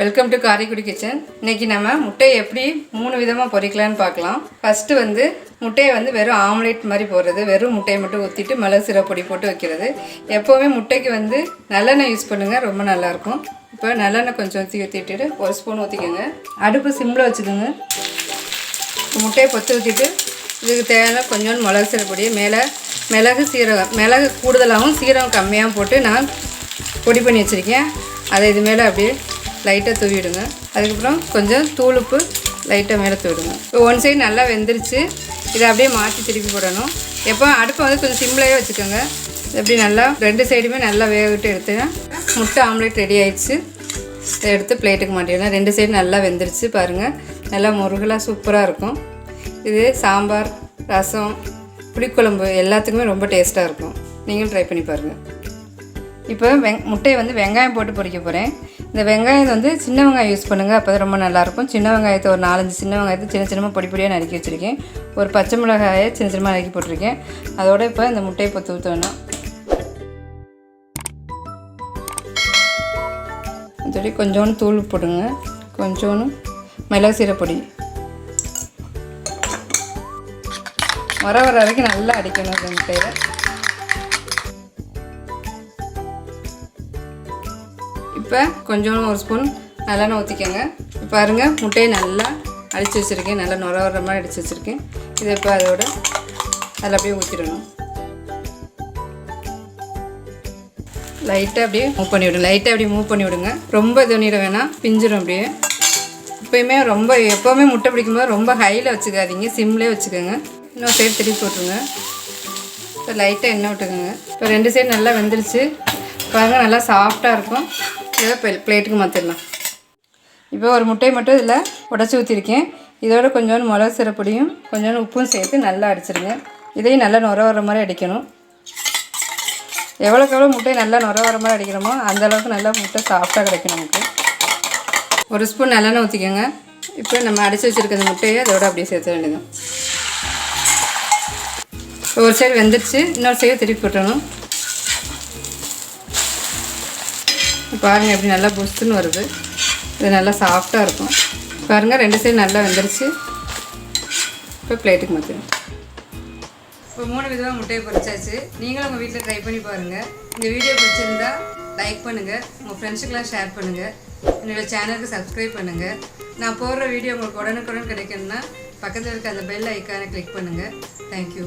Welcome to Karaikudi kitchen. இன்றைக்கி நம்ம முட்டையை எப்படி 3 விதமாக பொரிக்கலான்னு பார்க்கலாம். ஃபஸ்ட்டு முட்டையை வெறும் ஆம்லேட் மாதிரி போடுறது, வெறும் முட்டையை மட்டும் ஊற்றிட்டு மிளகு சீரக பொடி போட்டு வைக்கிறது. எப்போவுமே முட்டைக்கு நல்லெண்ணெய் யூஸ் பண்ணுங்கள், ரொம்ப நல்லாயிருக்கும். இப்போ நல்லெண்ணெய் கொஞ்சம் ஊற்றிட்டு 1 ஸ்பூன் ஊற்றிக்கோங்க. அடுப்பு சிம்மில் வச்சுக்கோங்க. முட்டையை பொத்து ஊற்றிட்டு இதுக்கு தேவையான கொஞ்சோண்டு மிளகு சீரக பொடி, மேலே மிளகு கூடுதலாகவும் சீரகம் கம்மியாகவும் போட்டு நான் பொடி பண்ணி வச்சுருக்கேன். அதை இது மேலே அப்படியே லைட்டாக தூவிடுங்க. அதுக்கப்புறம் கொஞ்சம் தூளுப்பு லைட்டாக மேலே தூவிடுங்க. இப்போ 1 சைடு நல்லா வெந்துருச்சு. இதை அப்படியே மாற்றி திருப்பி போடணும். எப்போ அடுப்பை கொஞ்சம் சிம்லேயே வச்சுக்கோங்க. எப்படி நல்லா 2 சைடுமே நல்லா வேக விட்டு எடுத்துனா முட்டை ஆம்லேட் ரெடி ஆயிடுச்சு. இதை எடுத்து பிளேட்டுக்கு மாட்டிடலாம். 2 சைடு நல்லா வெந்துருச்சு பாருங்கள். நல்லா முருகலாக சூப்பராக இருக்கும். இது சாம்பார், ரசம், புளிக்குழம்பு எல்லாத்துக்குமே ரொம்ப டேஸ்ட்டாக இருக்கும். நீங்களும் ட்ரை பண்ணி பாருங்கள். இப்போ முட்டையை வெங்காயம் போட்டு பொரிக்க போகிறேன். இந்த வெங்காயம் சின்ன வெங்காயம் யூஸ் பண்ணுங்கள், அப்போ தான் ரொம்ப நல்லாயிருக்கும். சின்ன வெங்காயத்தை ஒரு 4-5 சின்ன வெங்காயத்தை சின்னமாக பொடியாக நறுக்கி வச்சுருக்கேன். ஒரு பச்சை மிளகாயை சின்னமாக நறுக்கி போட்டிருக்கேன். அதோடு இப்போ இந்த முட்டையை பொத்து ஊற்றணும். அதோட கொஞ்சோண்டு தூள் போடுங்க, கொஞ்சோண்டு மிளகு சீரக பொடி. வர வரைக்கும் நல்லா அடிக்கணும் இந்த முட்டையை. இப்போ கொஞ்சோண்டு 1 ஸ்பூன் நல்லெண்ணெய் ஊற்றிக்கோங்க. இப்போ பாருங்கள், முட்டையை நல்லா அடித்து வச்சுருக்கேன். நல்லா நுர வர மாதிரி அடித்து வச்சுருக்கேன். இதை இப்போ அதில் அப்படியே ஊற்றிடணும். லைட்டாக அப்படியே மூவ் பண்ணி விடுங்க. ரொம்ப இது பண்ணிட வேணாம், பிஞ்சிடும் அப்படியே. எப்போவுமே முட்டை பிடிக்கும்போது ரொம்ப ஹையில் வச்சுக்காதீங்க, சிம்லேயே வச்சுக்கோங்க. இன்னொரு சைடு திருப்பி போட்டுருங்க. இப்போ லைட்டாக எண்ணெய் விட்டுக்கோங்க. இப்போ 2 சைடு நல்லா வெந்துருச்சு பாருங்கள், நல்லா சாஃப்டாக இருக்கும். இதை பிளேட்டுக்கு மாற்றிடலாம். இப்போ ஒரு முட்டையை மட்டும் இதில் உடச்சி ஊற்றிருக்கேன். இதோட கொஞ்சோண்டு மிளகு சீரக பொடியும் கொஞ்சோண்டு உப்பும் சேர்த்து நல்லா அடிச்சிருங்க. இதையும் நல்லா நுர வர மாதிரி அடிக்கணும். எவ்வளோக்கு எவ்வளோ முட்டையை நல்லா நுர வர மாதிரி அடிக்கிறோமோ அந்தளவுக்கு நல்லா முட்டை சாஃப்டாக கிடைக்கும் நமக்கு. 1 ஸ்பூன் நல்லெண்ணெய் ஊற்றிக்கோங்க. இப்போ நம்ம அடித்து வச்சுருக்க அந்த முட்டையை அதோட அப்படியே சேர்த்த வேண்டியது. இப்போ ஒரு சைடு வெந்துடுச்சு, இன்னொரு சைடு திருப்பி போட்டணும். பாருங்கள் எப்படி நல்லா புஷ்ஷுன்னு வருது. இது நல்லா சாஃப்டாக இருக்கும் பாருங்கள். 2 சைடு நல்லா வெந்துருச்சு. இப்போ பிளேட்டுக்கு மாற்றிடும். இப்போ 3 விதமாக முட்டையை பொரிச்சாச்சு. நீங்களும் உங்கள் வீட்டில் ட்ரை பண்ணி பாருங்கள். இந்த வீடியோ பிடிச்சிருந்தா லைக் பண்ணுங்கள், உங்கள் ஃப்ரெண்ட்ஸுக்கெலாம் ஷேர் பண்ணுங்கள், என்னோடய சேனலுக்கு சப்ஸ்கிரைப் பண்ணுங்கள். நான் போடுற வீடியோ உங்களுக்கு உடனுக்குடன் கிடைக்கணும்னா பக்கத்தில் இருக்க அந்த பெல் ஐக்கானை கிளிக் பண்ணுங்கள். தேங்க்யூ.